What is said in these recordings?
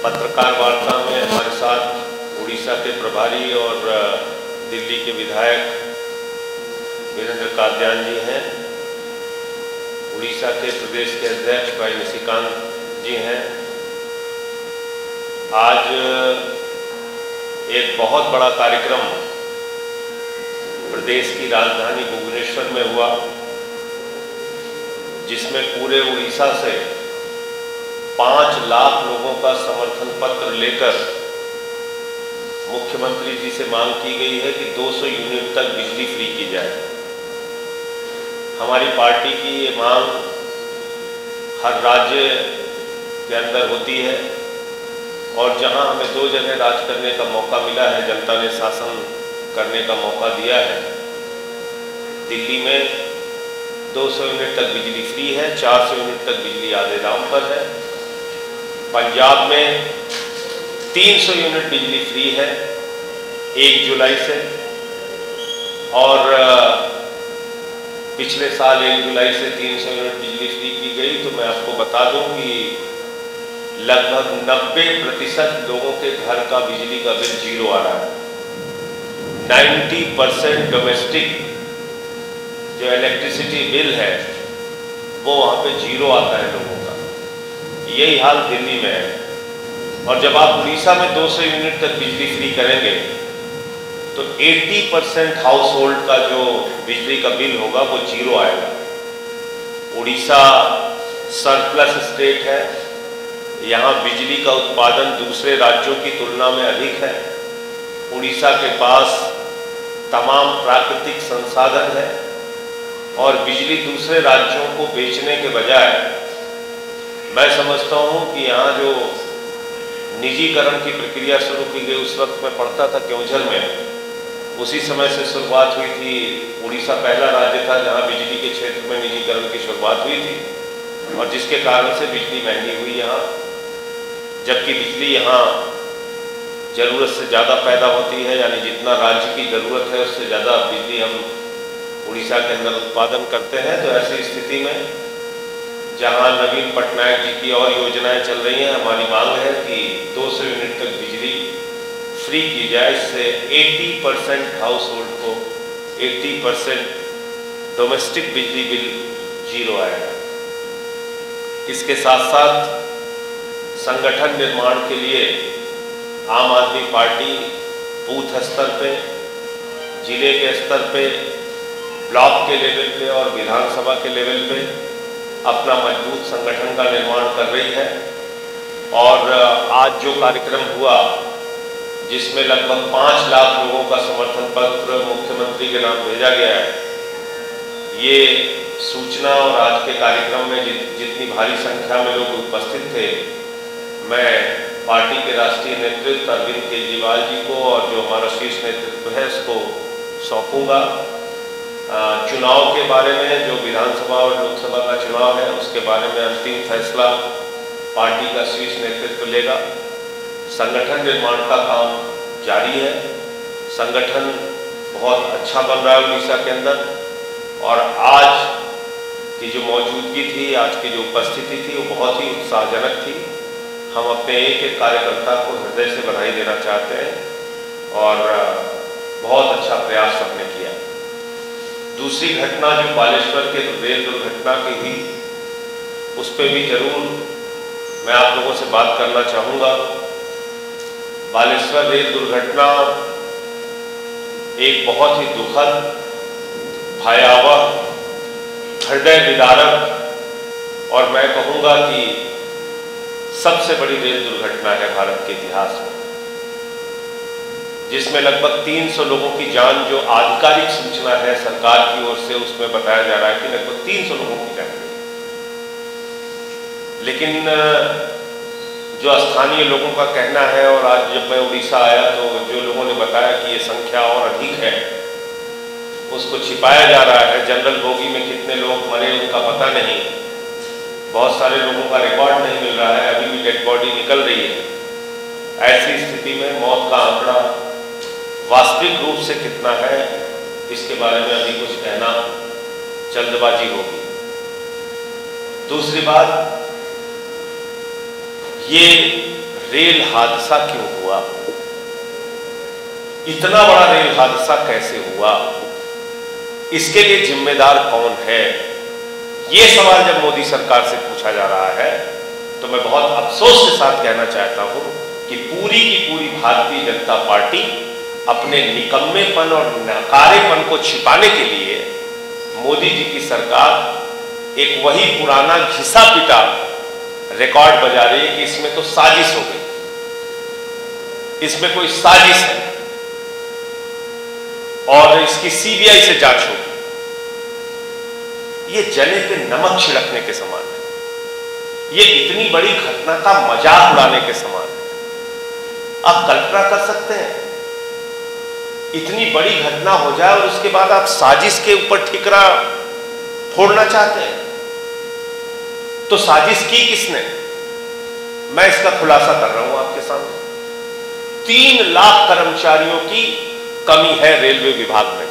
पत्रकार वार्ता में हमारे साथ उड़ीसा के प्रभारी और दिल्ली के विधायक वीरेंद्र कादियान जी हैं, उड़ीसा के प्रदेश के अध्यक्ष भाई निशिकांत जी हैं। आज एक बहुत बड़ा कार्यक्रम प्रदेश की राजधानी भुवनेश्वर में हुआ, जिसमें पूरे उड़ीसा से 5 लाख लोगों का समर्थन पत्र लेकर मुख्यमंत्री जी से मांग की गई है कि 200 यूनिट तक बिजली फ्री की जाए। हमारी पार्टी की ये मांग हर राज्य के अंदर होती है और जहां हमें 2 जगह राज करने का मौका मिला है, जनता ने शासन करने का मौका दिया है। दिल्ली में 200 यूनिट तक बिजली फ्री है, 400 यूनिट तक बिजली आधे दाम पर है। पंजाब में 300 यूनिट बिजली फ्री है 1 जुलाई से, और पिछले साल 1 जुलाई से 300 यूनिट बिजली फ्री की गई। तो मैं आपको बता दूं कि लगभग 90% लोगों के घर का बिजली का बिल जीरो आ रहा है। 90% डोमेस्टिक जो इलेक्ट्रिसिटी बिल है वो वहाँ पे जीरो आता है लोगों का। यही हाल दिल्ली में है। और जब आप उड़ीसा में 200 यूनिट तक बिजली फ्री करेंगे तो 80% हाउस होल्ड का जो बिजली का बिल होगा वो जीरो आएगा। उड़ीसा सरप्लस स्टेट है, यहाँ बिजली का उत्पादन दूसरे राज्यों की तुलना में अधिक है। उड़ीसा के पास तमाम प्राकृतिक संसाधन है और बिजली दूसरे राज्यों को बेचने के बजाय मैं समझता हूँ कि यहाँ जो निजीकरण की प्रक्रिया शुरू की गई, उस वक्त मैं पढ़ता था केओंझर में, उसी समय से शुरुआत हुई थी। उड़ीसा पहला राज्य था जहाँ बिजली के क्षेत्र में निजीकरण की शुरुआत हुई थी और जिसके कारण से बिजली महंगी हुई यहाँ, जबकि बिजली यहाँ ज़रूरत से ज़्यादा पैदा होती है, यानी जितना राज्य की ज़रूरत है उससे ज़्यादा बिजली हम उड़ीसा के अंदर उत्पादन करते हैं। तो ऐसी स्थिति में जहां नवीन पटनायक जी की और योजनाएं चल रही हैं, हमारी मांग है कि 200 यूनिट तक बिजली फ्री की जाए। इससे 80% हाउस होल्ड को 80% डोमेस्टिक बिजली बिल जीरो आएगा। इसके साथ साथ संगठन निर्माण के लिए आम आदमी पार्टी बूथ स्तर पे, जिले के स्तर पे, ब्लॉक के लेवल पे और विधानसभा के लेवल पे अपना मजबूत संगठन का निर्माण कर रही है। और आज जो कार्यक्रम हुआ जिसमें लगभग 5 लाख लोगों का समर्थन पत्र मुख्यमंत्री के नाम भेजा गया है, ये सूचना और आज के कार्यक्रम में जितनी भारी संख्या में लोग उपस्थित थे, मैं पार्टी के राष्ट्रीय नेतृत्व अरविंद केजरीवाल जी को और जो हमारा शीर्ष नेतृत्व है उसको सौंपूंगा। चुनाव के बारे में, जो विधानसभा और लोकसभा का चुनाव है, उसके बारे में अंतिम फैसला पार्टी का शीर्ष नेतृत्व लेगा। संगठन निर्माण का काम जारी है। संगठन बहुत अच्छा बन रहा है उड़ीसा के अंदर, और आज की जो मौजूदगी थी, आज की जो उपस्थिति थी, वो बहुत ही उत्साहजनक थी। हम अपने एक एक कार्यकर्ता को हृदय से बधाई देना चाहते हैं और बहुत अच्छा प्रयास सबने किया। दूसरी घटना जो बालेश्वर के रेल दुर्घटना की हुई, उस पर भी जरूर मैं आप लोगों से बात करना चाहूँगा। बालेश्वर रेल दुर्घटना एक बहुत ही दुखद, भयावह, हृदय विदारक और मैं कहूँगा कि सबसे बड़ी रेल दुर्घटना है भारत के इतिहास में, जिसमें लगभग 300 लोगों की जान, जो आधिकारिक सूचना है सरकार की ओर से, उसमें बताया जा रहा है कि लगभग 300 लोगों की जान गई। लेकिन जो स्थानीय लोगों का कहना है, और आज जब मैं उड़ीसा आया तो जो लोगों ने बताया कि ये संख्या और अधिक है, उसको छिपाया जा रहा है। जनरल बोगी में कितने लोग मरे उनका पता नहीं, बहुत सारे लोगों का रिकॉर्ड नहीं मिल रहा है, अभी भी डेड बॉडी निकल रही है। ऐसी स्थिति में मौत का आंकड़ा वास्तविक रूप से कितना है, इसके बारे में अभी कुछ कहना जल्दबाजी होगी। दूसरी बात, ये रेल हादसा क्यों हुआ, इतना बड़ा रेल हादसा कैसे हुआ, इसके लिए जिम्मेदार कौन है, ये सवाल जब मोदी सरकार से पूछा जा रहा है तो मैं बहुत अफसोस के साथ कहना चाहता हूं कि पूरी की पूरी भारतीय जनता पार्टी अपने निकम्मेपन और नकारेपन को छिपाने के लिए मोदी जी की सरकार एक वही पुराना घिसा पिटा रिकॉर्ड बजा रही है कि इसमें तो साजिश हो गई, इसमें कोई साजिश है और इसकी सीबीआई से जांच होगी। ये जले पे नमक छिड़कने के समान है, ये इतनी बड़ी घटना का मजाक उड़ाने के समान है। आप कल्पना कर सकते हैं इतनी बड़ी घटना हो जाए और उसके बाद आप साजिश के ऊपर ठिकरा फोड़ना चाहते हैं, तो साजिश की किसने? मैं इसका खुलासा कर रहा हूं आपके सामने। 3 लाख कर्मचारियों की कमी है रेलवे विभाग में,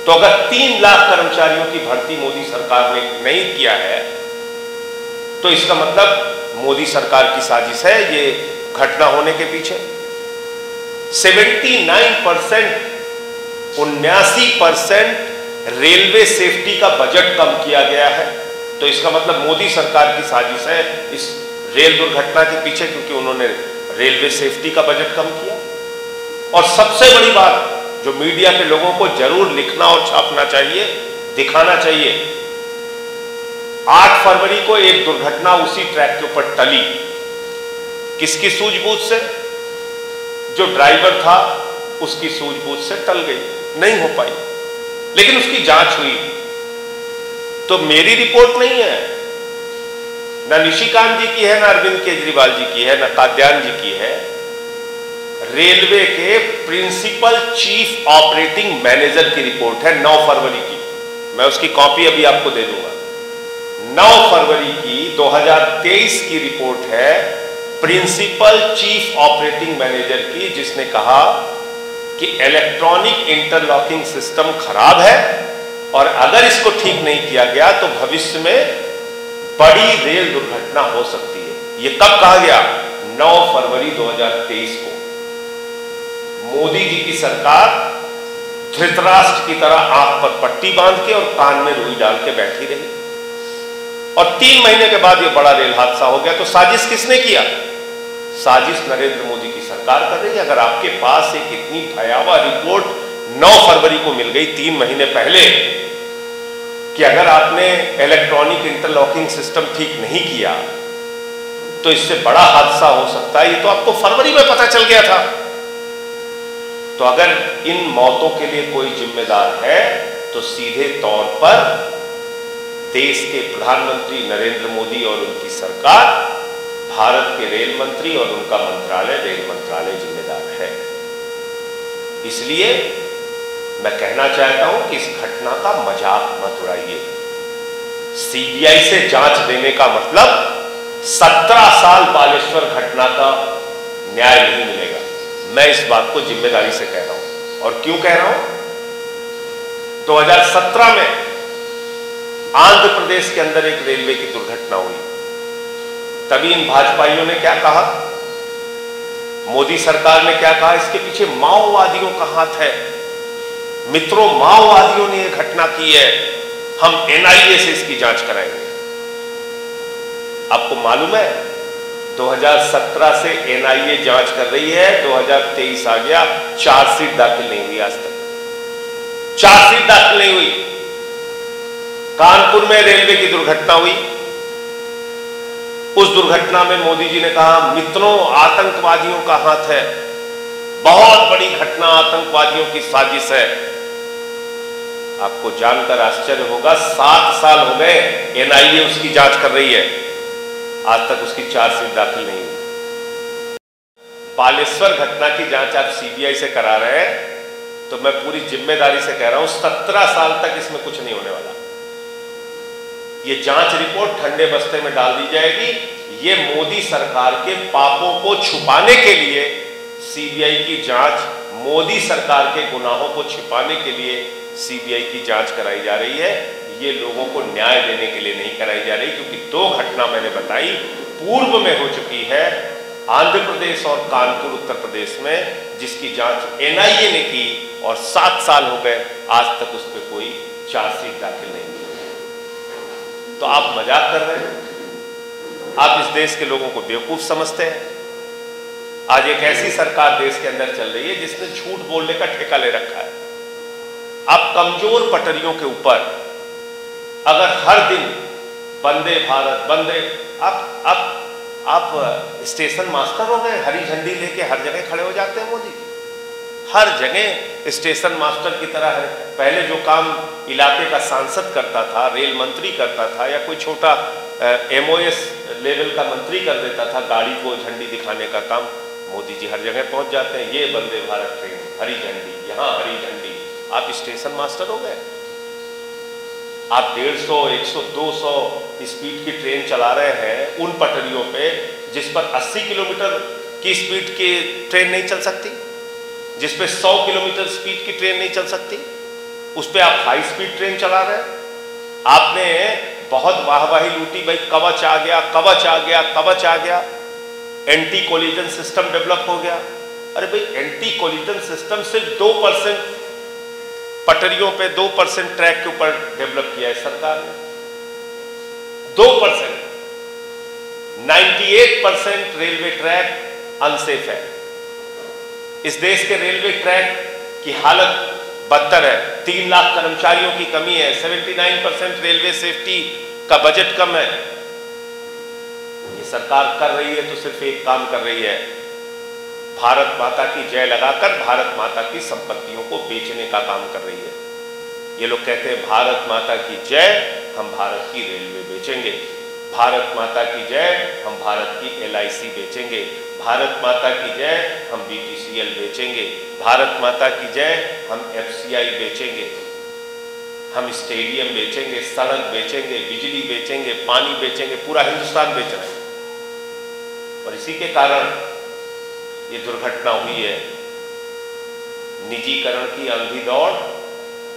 तो अगर 3 लाख कर्मचारियों की भर्ती मोदी सरकार ने नहीं किया है तो इसका मतलब मोदी सरकार की साजिश है ये घटना होने के पीछे। 79% रेलवे सेफ्टी का बजट कम किया गया है, तो इसका मतलब मोदी सरकार की साजिश है इस रेल दुर्घटना के पीछे, क्योंकि उन्होंने रेलवे सेफ्टी का बजट कम किया। और सबसे बड़ी बात जो मीडिया के लोगों को जरूर लिखना और छापना चाहिए, दिखाना चाहिए, 8 फरवरी को एक दुर्घटना उसी ट्रैक के ऊपर टली। किसकी सूझबूझ से? जो ड्राइवर था उसकी सूझबूझ से टल गई, नहीं हो पाई, लेकिन उसकी जांच हुई। तो मेरी रिपोर्ट नहीं है, ना निशिकांत जी की है, ना अरविंद केजरीवाल जी की है, ना कात्यायन जी की है, रेलवे के प्रिंसिपल चीफ ऑपरेटिंग मैनेजर की रिपोर्ट है 9 फरवरी की। मैं उसकी कॉपी अभी आपको दे दूंगा। 9 फरवरी की 2023 की रिपोर्ट है प्रिंसिपल चीफ ऑपरेटिंग मैनेजर की, जिसने कहा कि इलेक्ट्रॉनिक इंटरलॉकिंग सिस्टम खराब है और अगर इसको ठीक नहीं किया गया तो भविष्य में बड़ी रेल दुर्घटना हो सकती है। यह कब कहा गया? 9 फरवरी 2023 को। मोदी जी की सरकार धृतराष्ट्र की तरह आंख पर पट्टी बांध के और कान में रुई डाल के बैठी रही और 3 महीने के बाद यह बड़ा रेल हादसा हो गया। तो साजिश किसने किया? साजिश नरेंद्र मोदी की सरकार कर रही है। अगर आपके पास एक इतनी भयावह रिपोर्ट 9 फरवरी को मिल गई 3 महीने पहले कि अगर आपने इलेक्ट्रॉनिक इंटरलॉकिंग सिस्टम ठीक नहीं किया तो इससे बड़ा हादसा हो सकता है, ये तो आपको फरवरी में पता चल गया था। तो अगर इन मौतों के लिए कोई जिम्मेदार है तो सीधे तौर पर देश के प्रधानमंत्री नरेंद्र मोदी और उनकी सरकार, भारत के रेल मंत्री और उनका मंत्रालय, रेल मंत्रालय जिम्मेदार है। इसलिए मैं कहना चाहता हूं कि इस घटना का मजाक मत उड़ाइए। सीबीआई से जांच देने का मतलब 17 साल बालेश्वर घटना का न्याय नहीं मिलेगा। मैं इस बात को जिम्मेदारी से कह रहा हूं। और क्यों कह रहा हूं? 2017 में आंध्र प्रदेश के अंदर एक रेलवे की दुर्घटना हुई। तभी इन भाजपाइयों ने क्या कहा, मोदी सरकार ने क्या कहा, इसके पीछे माओवादियों का हाथ है। मित्रों, माओवादियों ने यह घटना की है, हम एनआईए से इसकी जांच कराएंगे। आपको मालूम है 2017 से एनआईए जांच कर रही है, 2023 आ गया, चार्जशीट दाखिल नहीं हुई। आज तक चार्जशीट दाखिल नहीं हुई। कानपुर में रेलवे की दुर्घटना हुई। उस दुर्घटना में मोदी जी ने कहा, मित्रों, आतंकवादियों का हाथ है, बहुत बड़ी घटना, आतंकवादियों की साजिश है। आपको जानकर आश्चर्य होगा, 7 साल हो गए एनआईए उसकी जांच कर रही है, आज तक उसकी चार्जशीट दाखिल नहीं हुई। बालेश्वर घटना की जांच आप सीबीआई से करा रहे हैं, तो मैं पूरी जिम्मेदारी से कह रहा हूं 17 साल तक इसमें कुछ नहीं होने वाला। ये जांच रिपोर्ट ठंडे बस्ते में डाल दी जाएगी। ये मोदी सरकार के पापों को छुपाने के लिए सीबीआई की जांच, मोदी सरकार के गुनाहों को छिपाने के लिए सीबीआई की जांच कराई जा रही है। ये लोगों को न्याय देने के लिए नहीं कराई जा रही, क्योंकि 2 घटना मैंने बताई पूर्व में हो चुकी है। आंध्र प्रदेश और कानपुर उत्तर प्रदेश में, जिसकी जांच एनआईए ने की और 7 साल हो गए, आज तक उस पर कोई चार्जशीट दाखिल नहीं हुई। तो आप मजाक कर रहे हैं, आप इस देश के लोगों को बेवकूफ समझते हैं। आज एक ऐसी सरकार देश के अंदर चल रही है जिसने झूठ बोलने का ठेका ले रखा है। आप कमजोर पटरियों के ऊपर अगर हर दिन वंदे भारत वंदे, आप स्टेशन मास्टर हो गए, हरी झंडी लेके हर जगह खड़े हो जाते हैं मोदी। हर जगह स्टेशन मास्टर की तरह है। पहले जो काम इलाके का सांसद करता था, रेल मंत्री करता था, या कोई छोटा MOS लेवल का मंत्री कर देता था, गाड़ी को झंडी दिखाने का काम, मोदी जी हर जगह पहुंच जाते हैं। ये वंदे भारत ट्रेन, हरी झंडी, यहाँ हरी झंडी, आप स्टेशन मास्टर हो गए। आप 150, 100, 200 स्पीड की ट्रेन चला रहे हैं उन पटरियों पे जिस पर 80 किलोमीटर की स्पीड की ट्रेन नहीं चल सकती, जिस पे 100 किलोमीटर स्पीड की ट्रेन नहीं चल सकती, उस पे आप हाई स्पीड ट्रेन चला रहे हैं। आपने बहुत वाहवाही लूटी, भाई कवच आ गया, कवच आ गया, कवच आ गया, एंटी कोलिजन सिस्टम डेवलप हो गया। अरे भाई, एंटी कोलिजन सिस्टम सिर्फ 2% पटरियों पे, 2% ट्रैक के ऊपर डेवलप किया है सरकार ने। 2%, 98% रेलवे ट्रैक अनसेफ है। इस देश के रेलवे ट्रैक की हालत बदतर है। 3 लाख कर्मचारियों की कमी है। 79% रेलवे सेफ्टी का बजट कम है। ये सरकार कर रही है तो सिर्फ एक काम कर रही है, भारत माता की जय लगाकर भारत माता की संपत्तियों को बेचने का काम कर रही है। ये लोग कहते हैं भारत माता की जय, हम भारत की रेलवे बेचेंगे, भारत माता की जय, हम भारत की LIC बेचेंगे, भारत माता की जय, हम BPCL बेचेंगे, भारत माता की जय, हम FCI बेचेंगे, हम स्टेडियम बेचेंगे, सड़क बेचेंगे, बिजली बेचेंगे, पानी बेचेंगे, पूरा हिंदुस्तान बेच रहे हैं। और इसी के कारण ये दुर्घटना हुई है। निजीकरण की अंधी दौड़,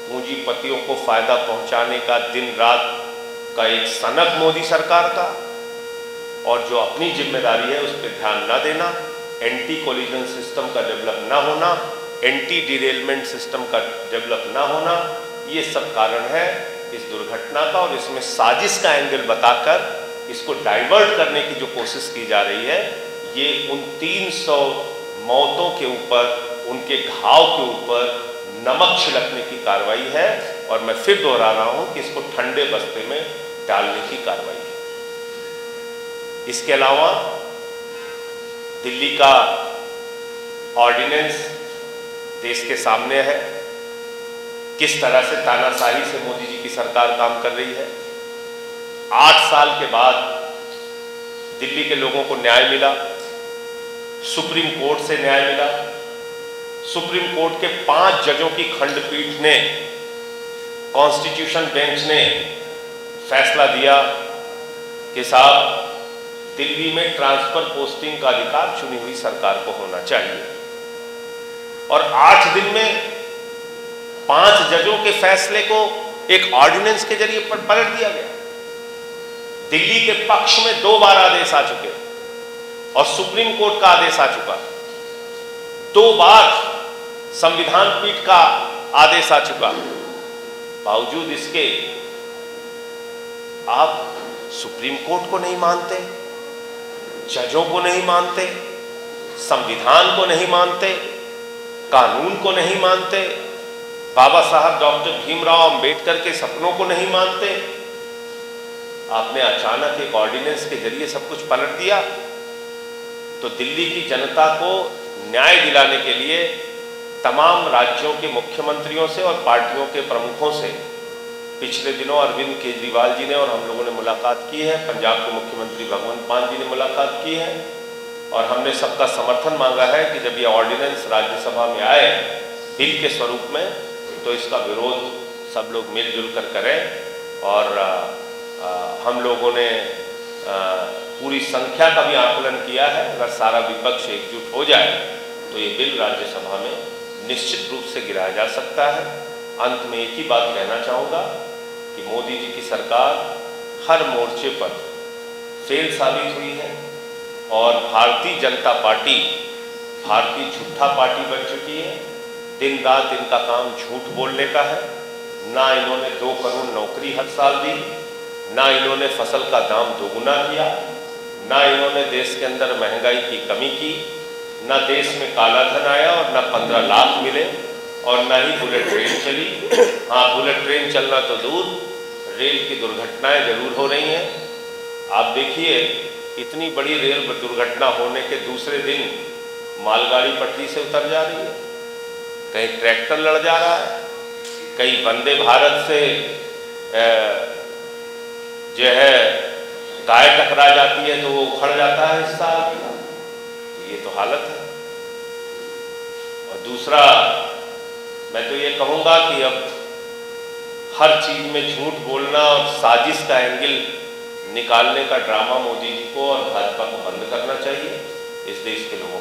पूंजीपतियों को फायदा पहुंचाने का दिन रात का एक सनक मोदी सरकार का, और जो अपनी जिम्मेदारी है उस पर ध्यान न देना, एंटी कोलिजन सिस्टम का डेवलप ना होना, एंटी डिरेलमेंट सिस्टम का डेवलप ना होना, ये सब कारण है इस दुर्घटना का। और इसमें साजिश का एंगल बताकर इसको डाइवर्ट करने की जो कोशिश की जा रही है, ये उन 300 मौतों के ऊपर, उनके घाव के ऊपर नमक छिड़कने की कार्रवाई है। और मैं फिर दोहरा रहा हूं कि इसको ठंडे बस्ते में डालने की कार्रवाई है। इसके अलावा दिल्ली का ऑर्डिनेंस देश के सामने है, किस तरह से तानाशाही से मोदी जी की सरकार काम कर रही है। 8 साल के बाद दिल्ली के लोगों को न्याय मिला, सुप्रीम कोर्ट से न्याय मिला। सुप्रीम कोर्ट के 5 जजों की खंडपीठ ने, कॉन्स्टिट्यूशन बेंच ने फैसला दिया कि साहब, दिल्ली में ट्रांसफर पोस्टिंग का अधिकार चुनी हुई सरकार को होना चाहिए। और 8 दिन में 5 जजों के फैसले को एक ऑर्डिनेंस के जरिए पलट दिया गया। दिल्ली के पक्ष में 2 बार आदेश आ चुके और सुप्रीम कोर्ट का आदेश आ चुका। 2 बार संविधान पीठ का आदेश आ चुका। बावजूद इसके आप सुप्रीम कोर्ट को नहीं मानते, जजों को नहीं मानते, संविधान को नहीं मानते, कानून को नहीं मानते, बाबा साहब डॉक्टर भीमराव अंबेडकर के सपनों को नहीं मानते। आपने अचानक एक ऑर्डिनेंस के जरिए सब कुछ पलट दिया। तो दिल्ली की जनता को न्याय दिलाने के लिए तमाम राज्यों के मुख्यमंत्रियों से और पार्टियों के प्रमुखों से पिछले दिनों अरविंद केजरीवाल जी ने और हम लोगों ने मुलाकात की है। पंजाब के मुख्यमंत्री भगवंत मान जी ने मुलाकात की है और हमने सबका समर्थन मांगा है कि जब ये ऑर्डिनेंस राज्यसभा में आए बिल के स्वरूप में, तो इसका विरोध सब लोग मिलजुल कर करें। और हम लोगों ने पूरी संख्या का भी आकलन किया है। अगर सारा विपक्ष एकजुट हो जाए तो ये बिल राज्यसभा में निश्चित रूप से गिराया जा सकता है। अंत में एक ही बात कहना चाहूँगा कि मोदी जी की सरकार हर मोर्चे पर फेल साबित हुई है। और भारतीय जनता पार्टी भारतीय झूठा पार्टी बन चुकी है। दिन रात इनका काम झूठ बोलने का है। ना इन्होंने 2 करोड़ नौकरी हर साल दी, ना इन्होंने फसल का दाम दोगुना किया, ना इन्होंने देश के अंदर महंगाई की कमी की, ना देश में काला धन आया और ना 15 लाख मिले, और ना ही बुलेट ट्रेन चली। हाँ, बुलेट ट्रेन चलना तो दूर, रेल की दुर्घटनाएं जरूर हो रही हैं। आप देखिए, इतनी बड़ी रेल दुर्घटना होने के दूसरे दिन मालगाड़ी पटरी से उतर जा रही है, कहीं ट्रैक्टर लड़ जा रहा है, कहीं वंदे भारत से जो है गाय टकरा जाती है तो वो उखड़ जाता है हिस्सा। ये तो हालत है। और दूसरा, मैं तो ये कहूँगा कि अब हर चीज़ में झूठ बोलना और साजिश का एंगल निकालने का ड्रामा मोदी जी को और भाजपा को बंद करना चाहिए। इस देश के लोगों